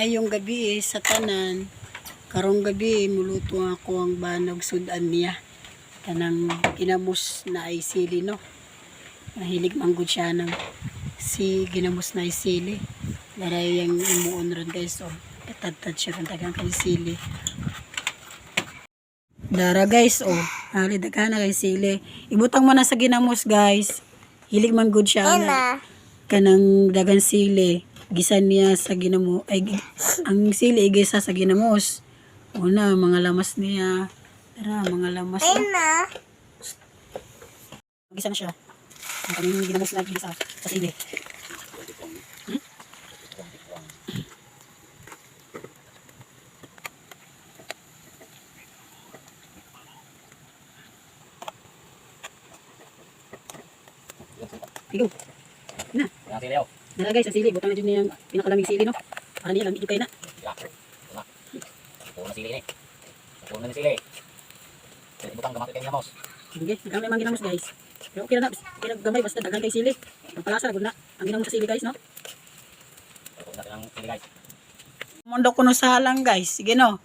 maayong gabi sa tanan. Karong gabi muluto ako ang banog sudan niya. Kanang ginamos na ay sili no. Mahilig manggod siya ng ginamos na ay sili. Laray yung imuon ron guys oh. Katad-tad siya kang tagang kay sili. Dara guys oh. Daghan na kay sili. Ibutang mo na sa ginamos guys. Hilig manggod siya na kanang dagang sili. Gisan niya sa ginamo ay ang sili igisa sa ginamos. Una mga lamas niya. Tara mga lamas. Gisa na siya. Ang kaming ginamos na gisa sa sili. Tigo. Na. Dara guys, ang sili. Butang na dyan niya yung pinakalamig sili, no? Para niya lamig kayo na. Puno na sili ni. Puno na sili. Butang gamit kayo ginamos. Okay, nagamay mga ginamos guys. Pero okay na. Gamay basta daghan kay sili. Ang palasa na ang ginamos sa sili guys, no? Puno natin ang sili guys. Mundo ko no salang guys. Sige no.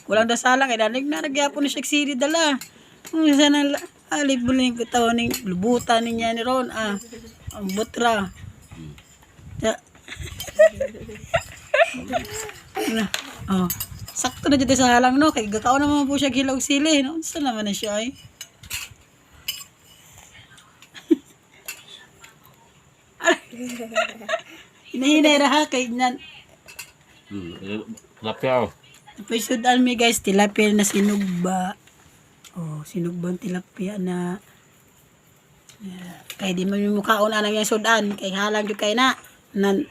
Walang dasalang. Eh, danig na nagyapo na siya sili dala. Sana alibulin ko tao ning lubutan niya ni Ron. Ang butra. Oh, sakto na dito sa halang no kay gakaon naman po siya hilaw sili no. Unsa naman na siya ay. Hinahinay ra ha kay nan. Lapyaw. Pisudan mi guys tilapia na sinugba. Oh, sinugbang tilapia na kay di man mukhaon ana yang sudan kay halang jud kay na nan